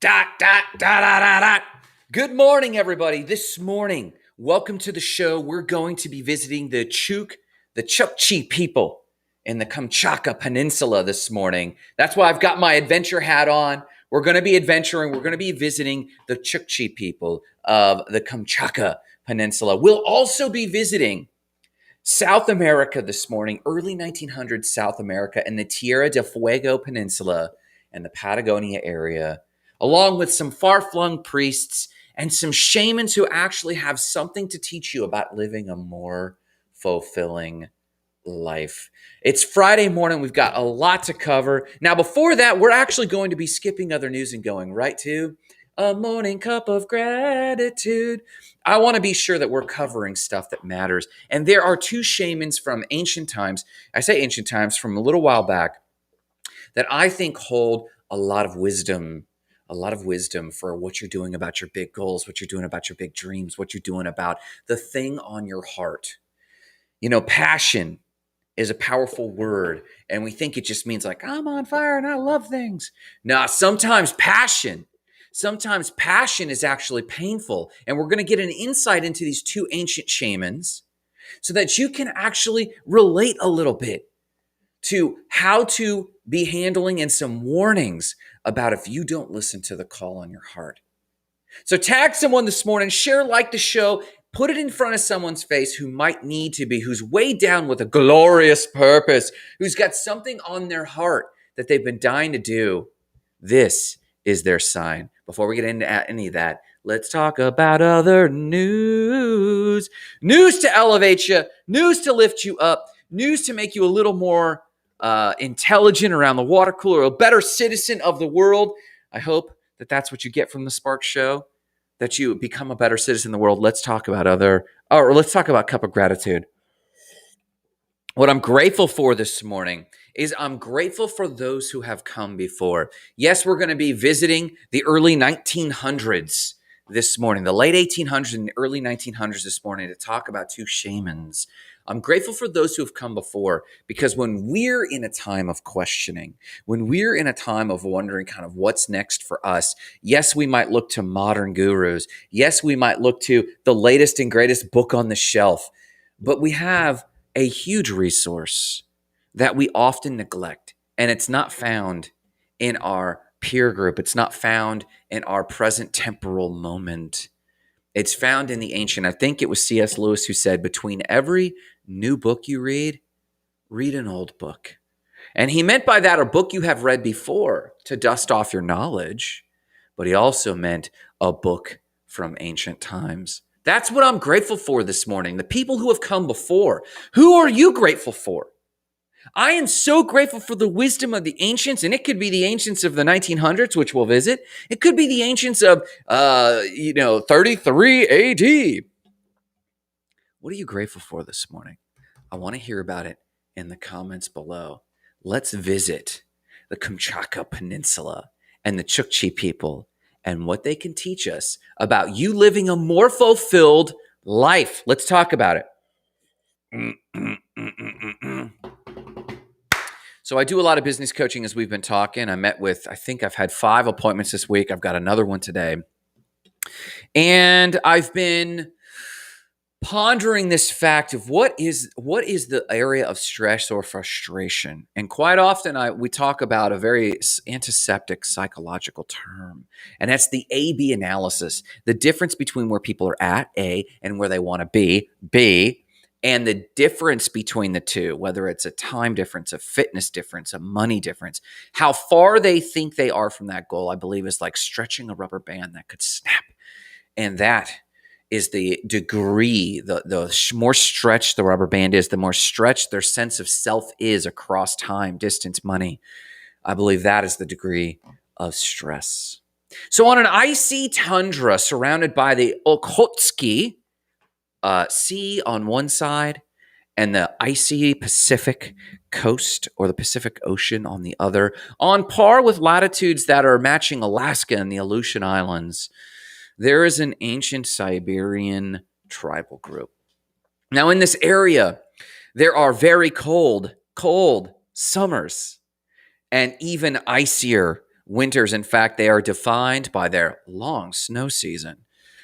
Dot, dot, dot, dot, dot, dot. Good morning, everybody. This morning, welcome to the show. We're going to be visiting the Chukchi people in the Kamchatka Peninsula this morning. That's why I've got my adventure hat on. We're going to be adventuring. We're going to be visiting the Chukchi people of the Kamchatka Peninsula. We'll also be visiting South America this morning, early 1900s South America and the Tierra del Fuego Peninsula and the Patagonia area, along with some far-flung priests and some shamans who actually have something to teach you about living a more fulfilling life. It's Friday morning. We've got a lot to cover. Now, before that, we're actually going to be skipping other news and going right to a morning cup of gratitude. I want to be sure that we're covering stuff that matters. And there are two shamans from ancient times. I say ancient times, from a little while back, that I think hold a lot of wisdom for what you're doing about your big goals, what you're doing about your big dreams, what you're doing about the thing on your heart. You know, passion is a powerful word, and we think it just means like, I'm on fire and I love things. No, sometimes passion is actually painful. And we're going to get an insight into these two ancient shamans so that you can actually relate a little bit to how to be handling and some warnings about if you don't listen to the call on your heart. So tag someone this morning, share, like the show, put it in front of someone's face who might need to be, who's way down with a glorious purpose, who's got something on their heart that they've been dying to do. This is their sign. Before we get into any of that, let's talk about other news. News to elevate you, news to lift you up, news to make you a little more intelligent around the water cooler, a better citizen of the world. I hope that that's what you get from the Spark Show, that you become a better citizen in the world. Let's talk about let's talk about cup of gratitude. What I'm grateful for this morning is I'm grateful for those who have come before. Yes, we're going to be visiting the early 1900s this morning, the late 1800s and the early 1900s this morning to talk about two shamans. I'm grateful for those who have come before, because when we're in a time of questioning, when we're in a time of wondering kind of what's next for us, yes, we might look to modern gurus. Yes, we might look to the latest and greatest book on the shelf, but we have a huge resource that we often neglect, and it's not found in our peer group. It's not found in our present temporal moment. It's found in the ancient. I think it was C.S. Lewis who said, between every new book you read an old book. And he meant by that a book you have read before to dust off your knowledge, but he also meant a book from ancient times. That's what I'm grateful for this morning, the people who have come before. Who are you grateful for? I am so grateful for the wisdom of the ancients, and it could be the ancients of the 1900s, which we'll visit. It could be the ancients of, 33 AD. What are you grateful for this morning? I want to hear about it in the comments below. Let's visit the Kamchatka Peninsula and the Chukchi people and what they can teach us about you living a more fulfilled life. Let's talk about it. So I do a lot of business coaching, as we've been talking. I think I've had 5 appointments this week. I've got another one today. And I've been pondering this fact of what is the area of stress or frustration. And quite often we talk about a very antiseptic psychological term, and that's the A-B analysis, the difference between where people are at, A, and where they want to be, B, and the difference between the two, whether it's a time difference, a fitness difference, a money difference, how far they think they are from that goal, I believe is like stretching a rubber band that could snap. And that is the degree, the more stretched the rubber band is, the more stretched their sense of self is across time, distance, money. I believe that is the degree of stress. So on an icy tundra surrounded by the Okhotsk Sea on one side and the icy Pacific coast or the Pacific Ocean on the other, on par with latitudes that are matching Alaska and the Aleutian Islands, there is an ancient Siberian tribal group. Now, in this area, there are very cold summers and even icier Winters, in fact, they are defined by their long snow season.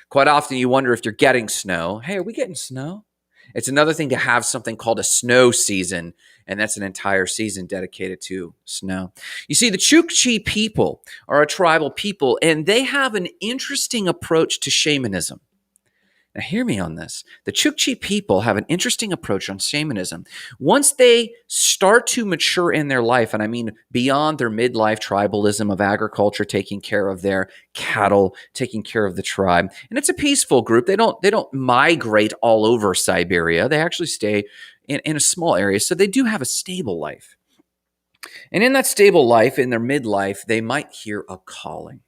Quite often you wonder if you're getting snow. Hey, are we getting snow? It's another thing to have something called a snow season, and that's an entire season dedicated to snow. You see, the Chukchi people are a tribal people, and they have an interesting approach to shamanism. Now, hear me on this. The Chukchi people have an interesting approach on shamanism. Once they start to mature in their life, and I mean beyond their midlife tribalism of agriculture, taking care of their cattle, taking care of the tribe, and it's a peaceful group. They don't migrate all over Siberia. They actually stay in a small area, so they do have a stable life. And in that stable life, in their midlife, they might hear a calling.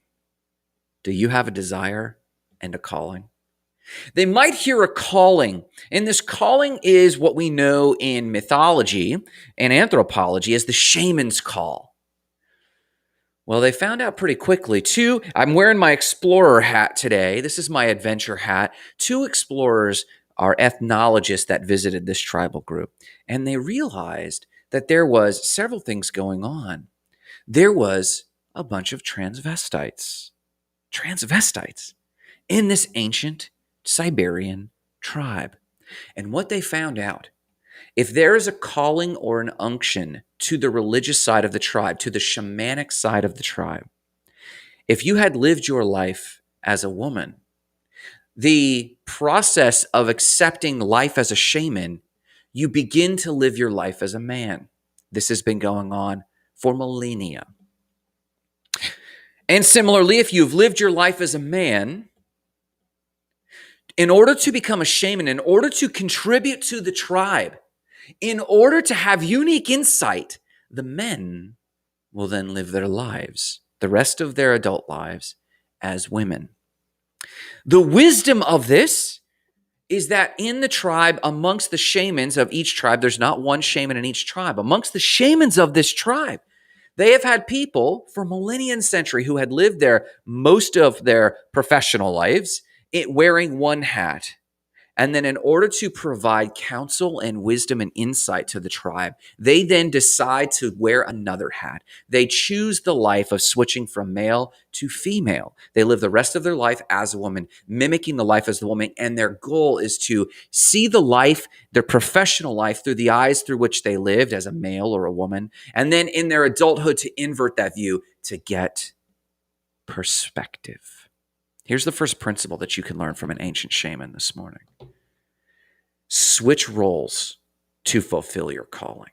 Do you have a desire and a calling? They might hear a calling, and this calling is what we know in mythology and anthropology as the shaman's call. Well, they found out pretty quickly. I'm wearing my explorer hat today. This is my adventure hat. 2 explorers are ethnologists that visited this tribal group, and they realized that there was several things going on. There was a bunch of transvestites in this ancient Siberian tribe. And what they found out, if there is a calling or an unction to the religious side of the tribe, to the shamanic side of the tribe, if you had lived your life as a woman, the process of accepting life as a shaman, you begin to live your life as a man. This has been going on for millennia. And similarly, if you've lived your life as a man, in order to become a shaman, in order to contribute to the tribe, in order to have unique insight, the men will then live their lives, the rest of their adult lives, as women. The wisdom of this is that in the tribe, amongst the shamans of each tribe, there's not one shaman in each tribe. Amongst the shamans of this tribe, they have had people for millennia and century who had lived there most of their professional lives, wearing one hat. And then in order to provide counsel and wisdom and insight to the tribe, they then decide to wear another hat. They choose the life of switching from male to female. They live the rest of their life as a woman, mimicking the life as the woman. And their goal is to see the life, their professional life, through the eyes through which they lived as a male or a woman. And then in their adulthood to invert that view to get perspective. Here's the first principle that you can learn from an ancient shaman this morning. Switch roles to fulfill your calling.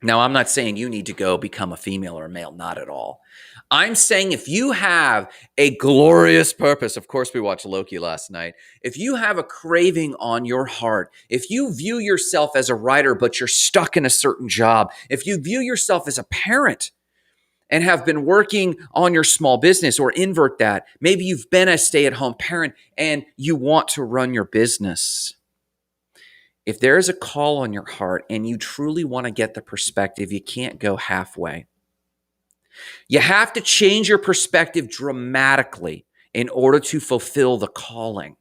Now, I'm not saying you need to go become a female or a male, not at all. I'm saying if you have a glorious purpose, of course we watched Loki last night, if you have a craving on your heart, if you view yourself as a writer but you're stuck in a certain job, if you view yourself as a parent and have been working on your small business, or invert that, maybe you've been a stay-at-home parent and you want to run your business. If there is a call on your heart and you truly want to get the perspective, you can't go halfway. You have to change your perspective dramatically in order to fulfill the calling.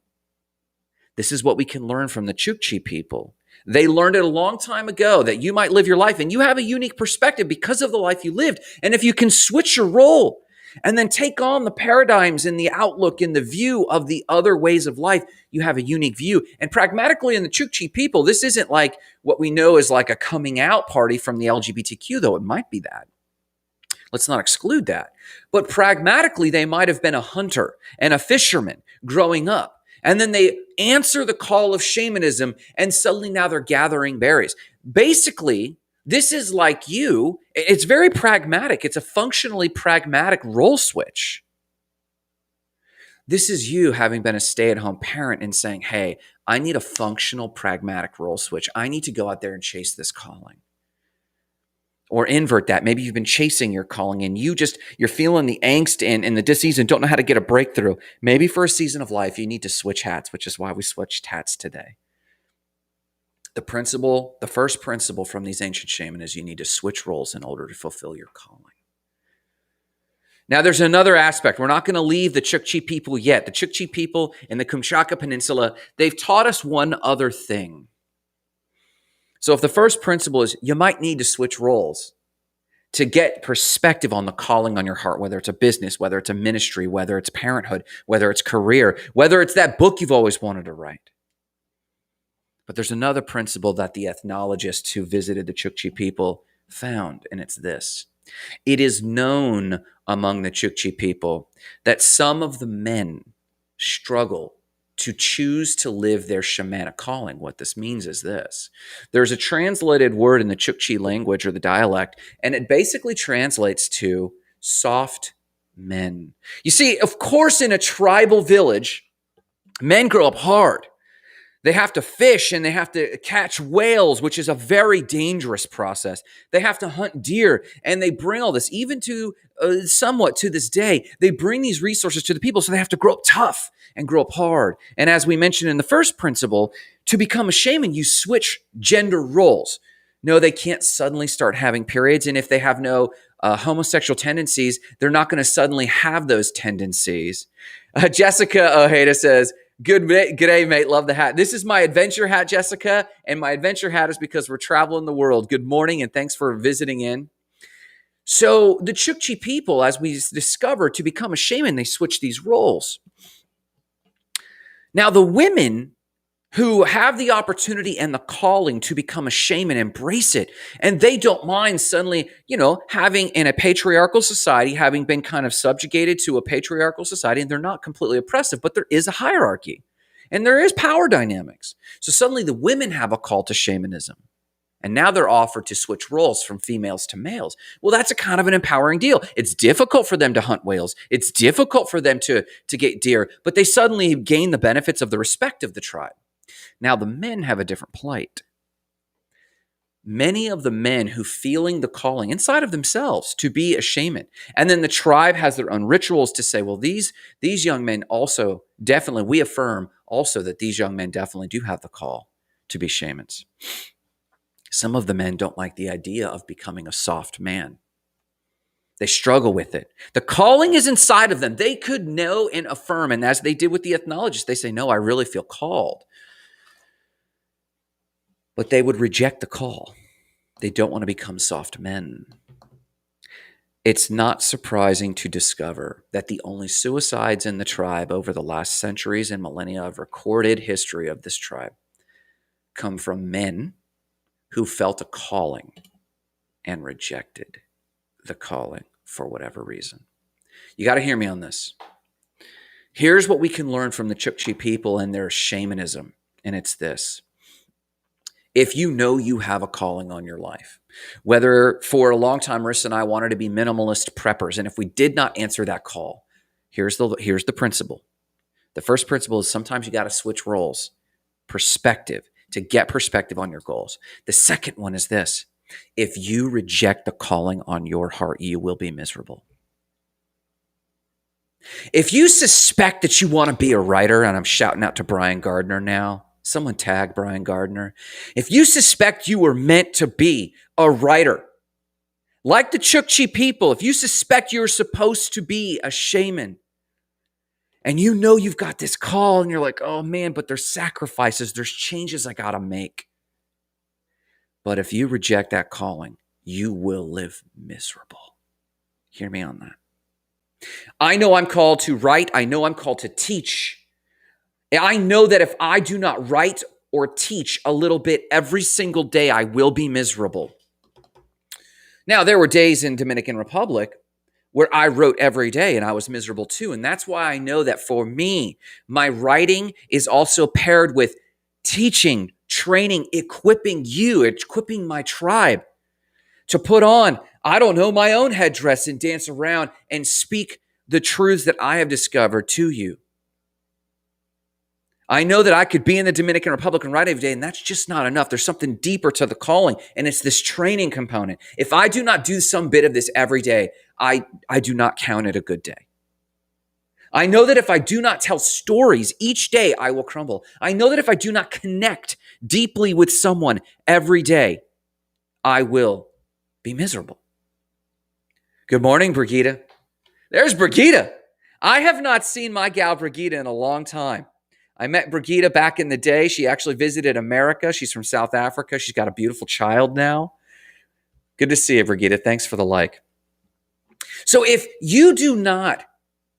This is what we can learn from the Chukchi people. They learned it a long time ago that you might live your life and you have a unique perspective because of the life you lived. And if you can switch your role and then take on the paradigms and the outlook and the view of the other ways of life, you have a unique view. And pragmatically in the Chukchi people, this isn't like what we know is like a coming out party from the LGBTQ, though it might be that. Let's not exclude that. But pragmatically, they might have been a hunter and a fisherman growing up. And then they answer the call of shamanism, and suddenly now they're gathering berries. Basically, this is like you. It's very pragmatic. It's a functionally pragmatic role switch. This is you having been a stay-at-home parent and saying, hey, I need a functional, pragmatic role switch. I need to go out there and chase this calling. Or invert that. Maybe you've been chasing your calling and you're feeling the angst and the disease and don't know how to get a breakthrough. Maybe for a season of life, you need to switch hats, which is why we switched hats today. The first principle from these ancient shamans is you need to switch roles in order to fulfill your calling. Now, there's another aspect. We're not going to leave the Chukchi people yet. The Chukchi people in the Kamchatka Peninsula, they've taught us one other thing. So if the first principle is you might need to switch roles, to get perspective on the calling on your heart, whether it's a business, whether it's a ministry, whether it's parenthood, whether it's career, whether it's that book you've always wanted to write. But there's another principle that the ethnologists who visited the Chukchi people found, and it's this. It is known among the Chukchi people that some of the men struggle to choose to live their shamanic calling. What this means is this. There's a translated word in the Chukchi language or the dialect, and it basically translates to soft men. You see, of course, in a tribal village, men grow up hard. They have to fish and they have to catch whales, which is a very dangerous process. They have to hunt deer, and they bring all this, even to somewhat to this day, they bring these resources to the people, so they have to grow up tough and grow up hard. And as we mentioned in the first principle, to become a shaman, you switch gender roles. No, they can't suddenly start having periods, and if they have no homosexual tendencies, they're not going to suddenly have those tendencies. Jessica Ojeda says, Good day, mate. Love the hat. This is my adventure hat, Jessica, and my adventure hat is because we're traveling the world. Good morning, and thanks for visiting in. So the Chukchi people, as we discovered, to become a shaman, they switch these roles. Now, the women who have the opportunity and the calling to become a shaman embrace it, and they don't mind suddenly, having in a patriarchal society, having been kind of subjugated to a patriarchal society, and they're not completely oppressive, but there is a hierarchy and there is power dynamics. So suddenly the women have a call to shamanism, and now they're offered to switch roles from females to males. Well, that's a kind of an empowering deal. It's difficult for them to hunt whales. It's difficult for them to get deer, but they suddenly gain the benefits of the respect of the tribe. Now, the men have a different plight. Many of the men who feeling the calling inside of themselves to be a shaman, and then the tribe has their own rituals to say, well, these young men also definitely, we affirm also that these young men definitely do have the call to be shamans. Some of the men don't like the idea of becoming a soft man. They struggle with it. The calling is inside of them. They could know and affirm, and as they did with the ethnologists, they say, no, I really feel called. But they would reject the call. They don't want to become soft men. It's not surprising to discover that the only suicides in the tribe over the last centuries and millennia of recorded history of this tribe come from men who felt a calling and rejected the calling for whatever reason. You got to hear me on this. Here's what we can learn from the Chukchi people and their shamanism, and it's this. If you know you have a calling on your life, whether for a long time, Marissa and I wanted to be minimalist preppers, and if we did not answer that call, here's the principle. The first principle is sometimes you got to switch roles, perspective, to get perspective on your goals. The second one is this. If you reject the calling on your heart, you will be miserable. If you suspect that you want to be a writer, and I'm shouting out to Brian Gardner now, someone tag Brian Gardner. If you suspect you were meant to be a writer, like the Chukchi people, if you suspect you're supposed to be a shaman, and you know you've got this call, and you're like, oh man, but there's sacrifices, there's changes I gotta make. But if you reject that calling, you will live miserable. Hear me on that. I know I'm called to write. I know I'm called to teach. I know that if I do not write or teach a little bit every single day, I will be miserable. Now, there were days in Dominican Republic where I wrote every day and I was miserable too. And that's why I know that for me, my writing is also paired with teaching, training, equipping you, equipping my tribe to put on, my own headdress and dance around and speak the truths that I have discovered to you. I know that I could be in the Dominican Republic and write every day, and that's just not enough. There's something deeper to the calling, and it's this training component. If I do not do some bit of this every day, I do not count it a good day. I know that if I do not tell stories each day, I will crumble. I know that if I do not connect deeply with someone every day, I will be miserable. Good morning, Brigitte. There's Brigitte. I have not seen my gal Brigitte in a long time. I met Brigitte back in the day. She actually visited America. She's from South Africa. She's got a beautiful child now. Good to see you, Brigida. Thanks for the like. So if you do not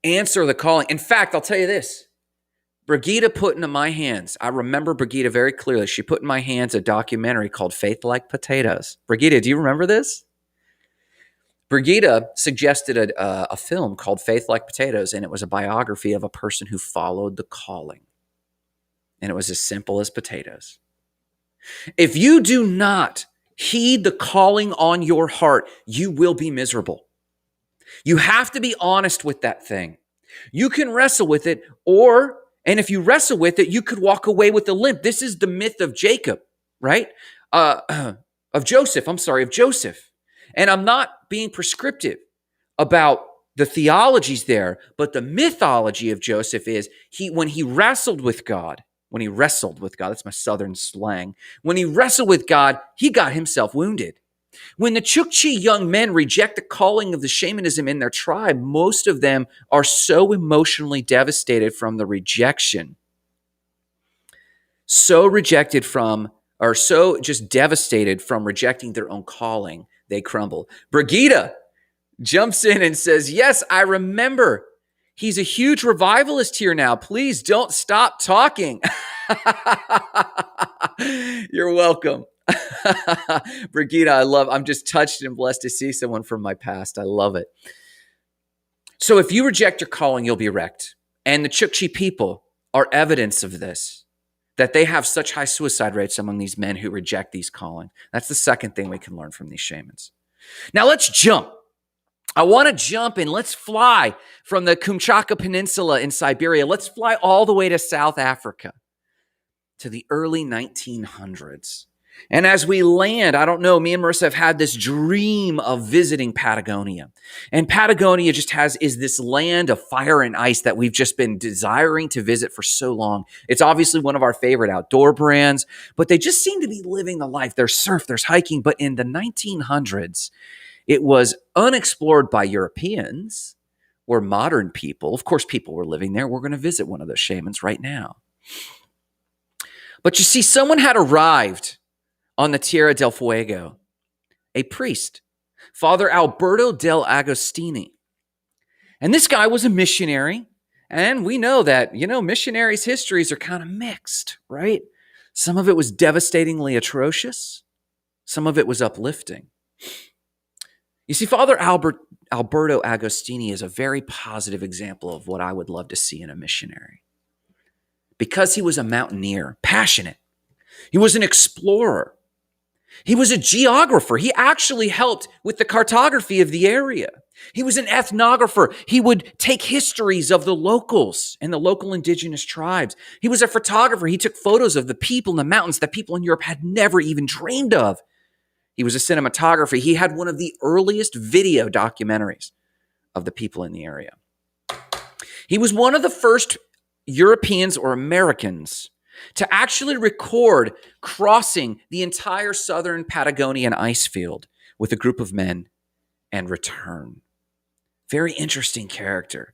answer the calling, in fact, I'll tell you this. Brigida put into my hands, I remember Brigida very clearly. She put in my hands a documentary called Faith Like Potatoes. Brigida, do you remember this? Brigida suggested a film called Faith Like Potatoes, and it was a biography of a person who followed the calling. And it was as simple as potatoes. If you do not heed the calling on your heart, you will be miserable. You have to be honest with that thing. You can wrestle with it, and if you wrestle with it, you could walk away with a limp. This is the myth of Jacob, right? Of Joseph. And I'm not being prescriptive about the theologies there, but the mythology of Joseph is when he wrestled with God, that's my southern slang. When he wrestled with God, he got himself wounded. When the Chukchi young men reject the calling of the shamanism in their tribe, most of them are so emotionally devastated from the rejection, so just devastated from rejecting their own calling, they crumble. Brigida jumps in and says, yes, I remember. He's a huge revivalist here now. Please don't stop talking. You're welcome. Brigida, I'm just touched and blessed to see someone from my past. I love it. So if you reject your calling, you'll be wrecked. And the Chukchi people are evidence of this, that they have such high suicide rates among these men who reject these calling. That's the second thing we can learn from these shamans. Now let's jump. I want to jump and let's fly from the Kamchatka Peninsula in Siberia. Let's fly all the way to South Africa to the early 1900s. And as we land, I don't know, me and Marissa have had this dream of visiting Patagonia. And Patagonia is this land of fire and ice that we've just been desiring to visit for so long. It's obviously one of our favorite outdoor brands, but they just seem to be living the life. There's surf, there's hiking, but in the 1900s, it was unexplored by Europeans or modern people. Of course, people were living there. We're going to visit one of those shamans right now. But you see, someone had arrived on the Tierra del Fuego, a priest, Father Alberto del Agostini. And this guy was a missionary. And we know that, missionaries' histories are kind of mixed, right? Some of it was devastatingly atrocious. Some of it was uplifting. You see, Father Alberto Agostini is a very positive example of what I would love to see in a missionary. Because he was a mountaineer, passionate. He was an explorer. He was a geographer. He actually helped with the cartography of the area. He was an ethnographer. He would take histories of the locals and the local indigenous tribes. He was a photographer. He took photos of the people in the mountains that people in Europe had never even dreamed of. He was a cinematographer. He had one of the earliest video documentaries of the people in the area. He was one of the first Europeans or Americans to actually record crossing the entire southern Patagonian ice field with a group of men and return. Very interesting character.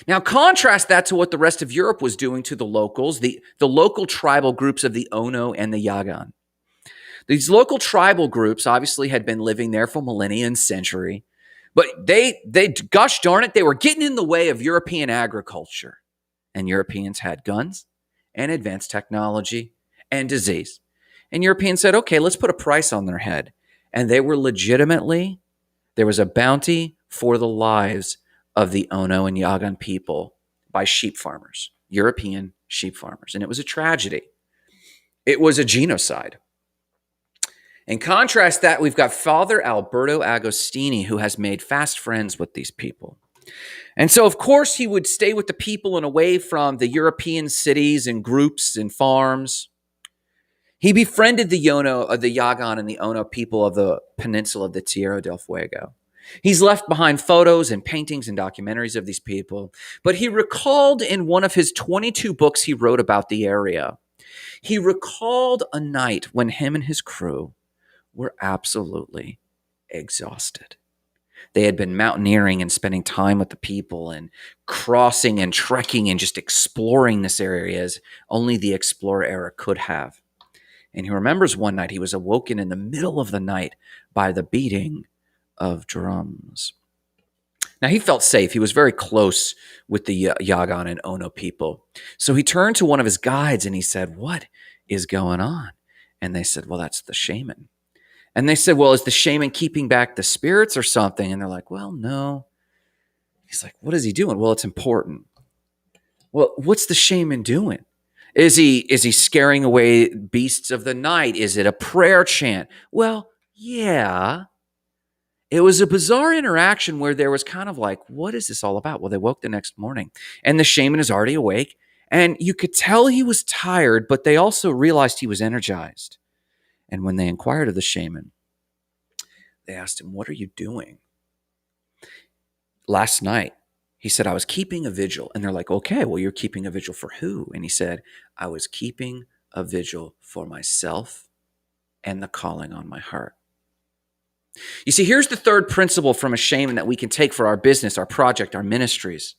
Now, contrast that to what the rest of Europe was doing to the locals, the local tribal groups of the Ono and the Yagan. These local tribal groups obviously had been living there for millennia and century, but they gosh darn it, they were getting in the way of European agriculture. And Europeans had guns and advanced technology and disease. And Europeans said, okay, let's put a price on their head. And they were there was a bounty for the lives of the Ono and Yagan people by sheep farmers, European sheep farmers. And it was a tragedy. It was a genocide. In contrast that, we've got Father Alberto Agostini, who has made fast friends with these people. And so, of course, he would stay with the people and away from the European cities and groups and farms. He befriended the Yagan and the Ono people of the peninsula of the Tierra del Fuego. He's left behind photos and paintings and documentaries of these people. But he recalled in one of his 22 books he wrote about the area, he recalled a night when him and his crew were absolutely exhausted. They had been mountaineering and spending time with the people and crossing and trekking and just exploring this area as only the explorer era could have. And he remembers one night he was awoken in the middle of the night by the beating of drums. Now, he felt safe. He was very close with the Yagan and Ono people. So he turned to one of his guides and he said, "What is going on?" And they said, "Well, that's the shaman." And they said, "Well, is the shaman keeping back the spirits or something?" And they're like, "Well, no." He's like, "What is he doing?" "Well, it's important." "Well, what's the shaman doing? Is he scaring away beasts of the night? Is it a prayer chant?" "Well, yeah." It was a bizarre interaction where there was kind of like, what is this all about? Well, they woke the next morning and the shaman is already awake. And you could tell he was tired, but they also realized he was energized. And when they inquired of the shaman, they asked him, "What are you doing?" "Last night," he said, "I was keeping a vigil." And they're like, "Okay, well, you're keeping a vigil for who?" And he said, "I was keeping a vigil for myself and the calling on my heart." You see, here's the third principle from a shaman that we can take for our business, our project, our ministries.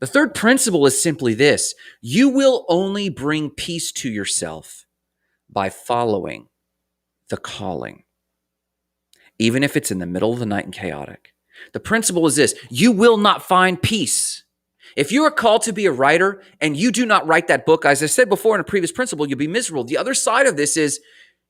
The third principle is simply this: you will only bring peace to yourself by following the calling, even if it's in the middle of the night and chaotic. The principle is this: you will not find peace. If you are called to be a writer and you do not write that book, as I said before in a previous principle, you'll be miserable. The other side of this is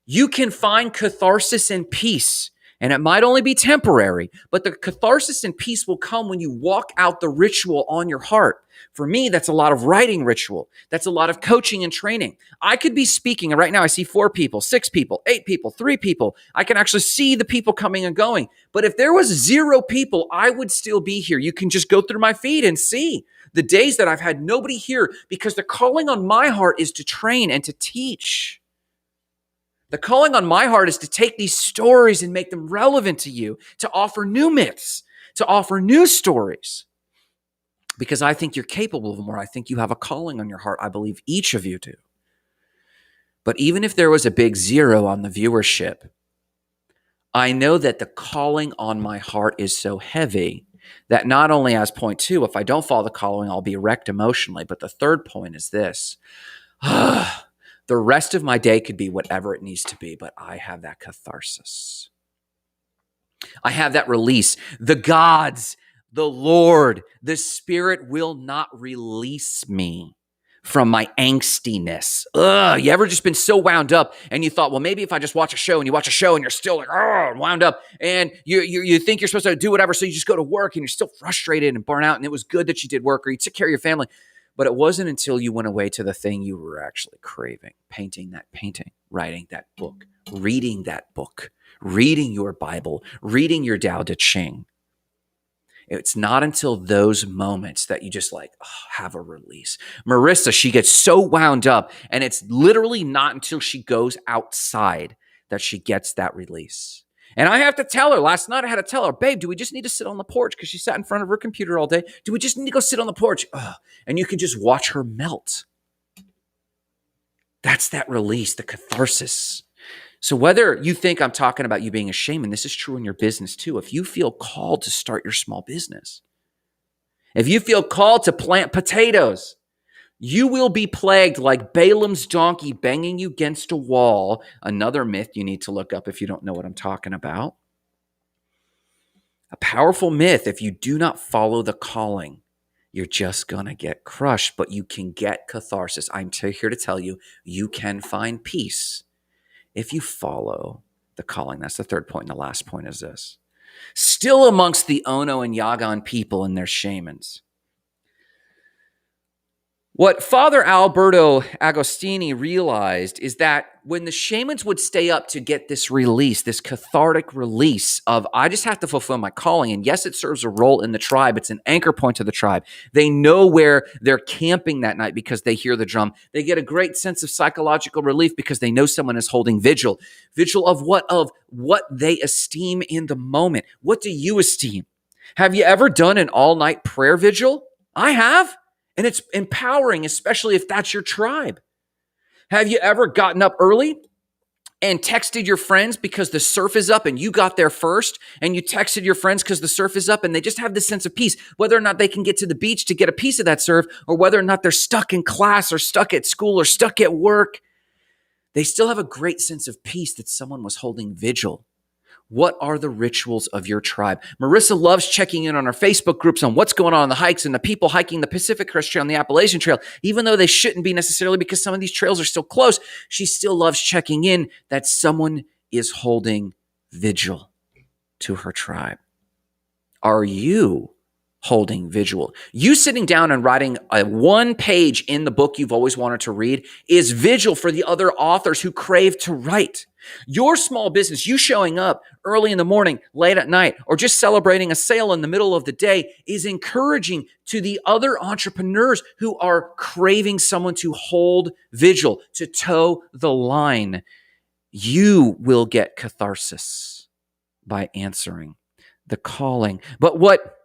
you can find catharsis and peace. And it might only be temporary, but the catharsis and peace will come when you walk out the ritual on your heart. For me, that's a lot of writing ritual. That's a lot of coaching and training. I could be speaking, and right now I see 4 people, 6 people, 8 people, 3 people. I can actually see the people coming and going. But if there was 0 people, I would still be here. You can just go through my feed and see the days that I've had nobody here, because the calling on my heart is to train and to teach. The calling on my heart is to take these stories and make them relevant to you, to offer new myths, to offer new stories, because I think you're capable of more. I think you have a calling on your heart. I believe each of you do. But even if there was a big 0 on the viewership, I know that the calling on my heart is so heavy that not only as point 2, if I don't follow the calling, I'll be wrecked emotionally. But the third point is this: the rest of my day could be whatever it needs to be, but I have that catharsis. I have that release. The gods, the Lord, the Spirit will not release me from my angstiness. You ever just been so wound up and you thought, well, maybe if I just watch a show, and you watch a show and you're still like, wound up, and you think you're supposed to do whatever, so you just go to work and you're still frustrated and burnt out, and it was good that you did work or you took care of your family. But it wasn't until you went away to the thing you were actually craving, painting that painting, writing that book, reading that book, reading your Bible, reading your Tao Te Ching. It's not until those moments that you just have a release. Marissa, she gets so wound up, and it's literally not until she goes outside that she gets that release. And I have to tell her, last night I had to tell her, "Babe, do we just need to sit on the porch?" Because she sat in front of her computer all day. "Do we just need to go sit on the porch?" And you can just watch her melt. That's that release, the catharsis. So whether you think I'm talking about you being a shaman, this is true in your business too. If you feel called to start your small business, if you feel called to plant potatoes, you will be plagued like Balaam's donkey banging you against a wall. Another myth you need to look up if you don't know what I'm talking about. A powerful myth: if you do not follow the calling, you're just going to get crushed, but you can get catharsis. I'm here to tell you, you can find peace if you follow the calling. That's the third point. And the last point is this: still amongst the Ono and Yagan people and their shamans, what Father Alberto Agostini realized is that when the shamans would stay up to get this release, this cathartic release of, I just have to fulfill my calling. And yes, it serves a role in the tribe. It's an anchor point to the tribe. They know where they're camping that night because they hear the drum. They get a great sense of psychological relief because they know someone is holding vigil. Vigil of what? Of what they esteem in the moment. What do you esteem? Have you ever done an all-night prayer vigil? I have. And it's empowering, especially if that's your tribe. Have you ever gotten up early and texted your friends because the surf is up and you got there first, and you texted your friends because the surf is up, and they just have this sense of peace, whether or not they can get to the beach to get a piece of that surf, or whether or not they're stuck in class or stuck at school or stuck at work, they still have a great sense of peace that someone was holding vigil What are the rituals of your tribe? Marissa loves checking in on our Facebook groups on what's going on the hikes and the people hiking the Pacific Crest Trail and the Appalachian Trail, even though they shouldn't be necessarily because some of these trails are still close. She still loves checking in that someone is holding vigil to her tribe. Are you holding vigil? You sitting down and writing a one page in the book you've always wanted to read is vigil for the other authors who crave to write. Your small business, you showing up early in the morning, late at night, or just celebrating a sale in the middle of the day is encouraging to the other entrepreneurs who are craving someone to hold vigil, to toe the line. You will get catharsis by answering the calling. But what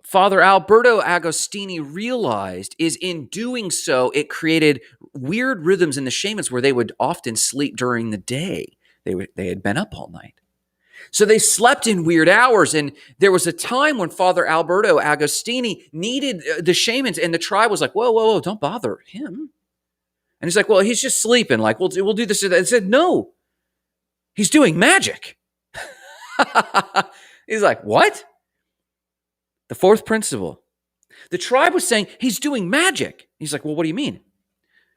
Father Alberto Agostini realized is in doing so, it created weird rhythms in the shamans where they would often sleep during the day. They had been up all night. So they slept in weird hours. And there was a time when Father Alberto Agostini needed the shamans, and the tribe was like, whoa, don't bother him. And he's like, well, he's just sleeping. Like, we'll do this. And said, no, he's doing magic. He's like, what? The fourth principle. The tribe was saying, he's doing magic. He's like, well, what do you mean?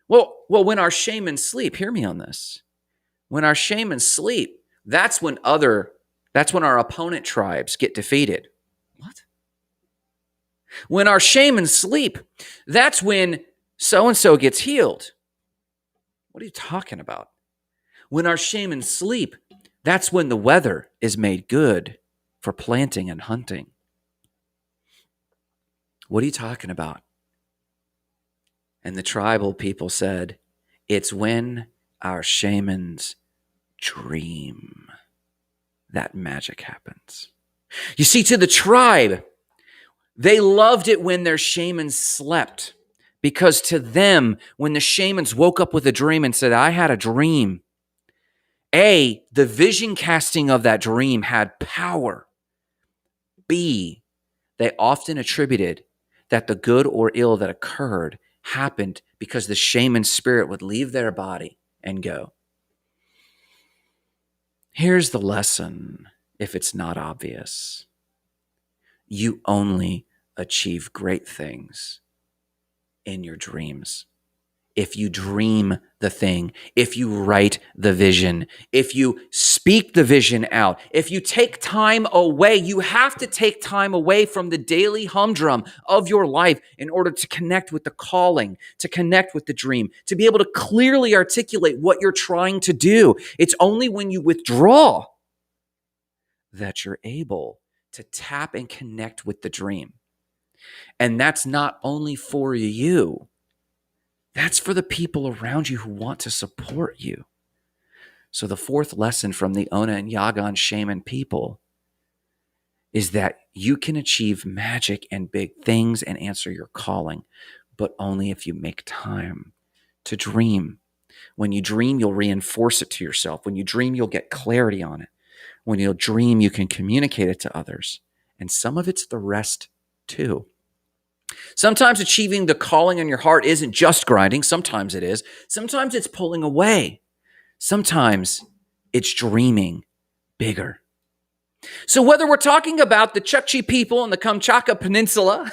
Well, when our shamans sleep, hear me on this. When our shamans sleep, that's when our opponent tribes get defeated. What? When our shamans sleep, that's when so-and-so gets healed. What are you talking about? When our shamans sleep, that's when the weather is made good for planting and hunting. What are you talking about? And the tribal people said, it's when our shamans dream that magic happens. You see, to the tribe, they loved it when their shamans slept, because to them, when the shamans woke up with a dream and said, I had a dream, A, the vision casting of that dream had power. B, they often attributed that the good or ill that occurred happened because the shaman's spirit would leave their body and go. Here's the lesson, if it's not obvious. You only achieve great things in your dreams. If you dream the thing, if you write the vision, if you speak the vision out, if you take time away, you have to take time away from the daily humdrum of your life in order to connect with the calling, to connect with the dream, to be able to clearly articulate what you're trying to do. It's only when you withdraw that you're able to tap and connect with the dream. And that's not only for you. That's for the people around you who want to support you. So the fourth lesson from the Ona and Yagan shaman people is that you can achieve magic and big things and answer your calling, but only if you make time to dream. When you dream, you'll reinforce it to yourself. When you dream, you'll get clarity on it. When you dream, you can communicate it to others. And some of it's the rest too. Sometimes achieving the calling in your heart isn't just grinding. Sometimes it is. Sometimes it's pulling away. Sometimes it's dreaming bigger. So whether we're talking about the Chukchi people in the Kamchatka Peninsula,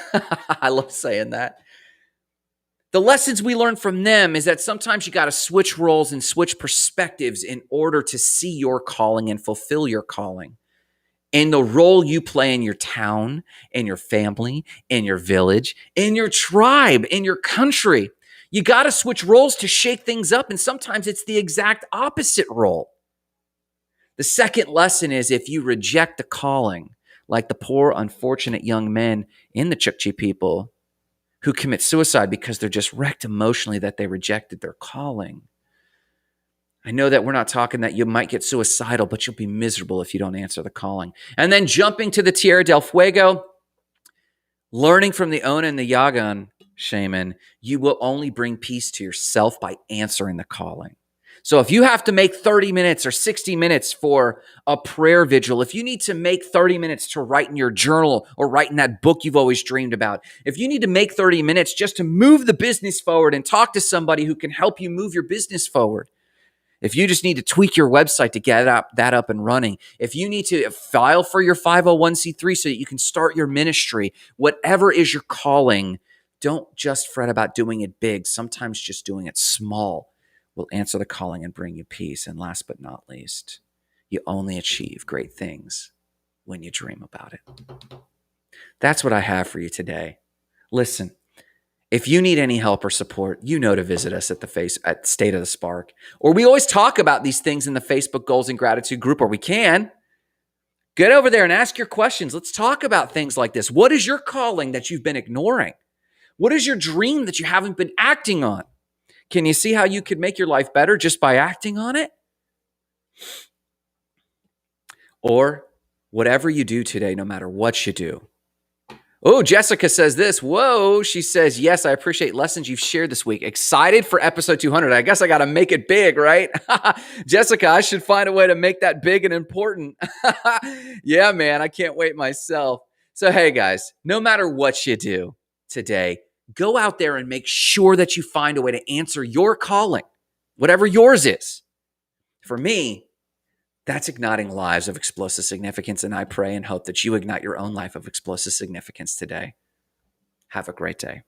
I love saying that, the lessons we learn from them is that sometimes you got to switch roles and switch perspectives in order to see your calling and fulfill your calling. And the role you play in your town, in your family, in your village, in your tribe, in your country. You got to switch roles to shake things up. And sometimes it's the exact opposite role. The second lesson is if you reject the calling, like the poor, unfortunate young men in the Chukchi people who commit suicide because they're just wrecked emotionally that they rejected their calling. I know that we're not talking that you might get suicidal, but you'll be miserable if you don't answer the calling. And then jumping to the Tierra del Fuego, learning from the Ona and the Yagan shaman, you will only bring peace to yourself by answering the calling. So if you have to make 30 minutes or 60 minutes for a prayer vigil, if you need to make 30 minutes to write in your journal or write in that book you've always dreamed about, if you need to make 30 minutes just to move the business forward and talk to somebody who can help you move your business forward, If you just need to tweak your website to get that up and running, if you need to file for your 501c3 so that you can start your ministry, whatever is your calling, don't just fret about doing it big. Sometimes just doing it small will answer the calling and bring you peace. And last but not least, you only achieve great things when you dream about it. That's what I have for you today. Listen, if you need any help or support, you know to visit us at State of the Spark. Or we always talk about these things in the Facebook Goals and Gratitude group, or we can. Get over there and ask your questions. Let's talk about things like this. What is your calling that you've been ignoring? What is your dream that you haven't been acting on? Can you see how you could make your life better just by acting on it? Or whatever you do today, no matter what you do. Oh, Jessica says this. Whoa. She says, yes, I appreciate lessons you've shared this week. Excited for episode 200. I guess I got to make it big, right? Jessica, I should find a way to make that big and important. Yeah, man, I can't wait myself. So, hey, guys, no matter what you do today, go out there and make sure that you find a way to answer your calling, whatever yours is. For me, that's igniting lives of explosive significance, and I pray and hope that you ignite your own life of explosive significance today. Have a great day.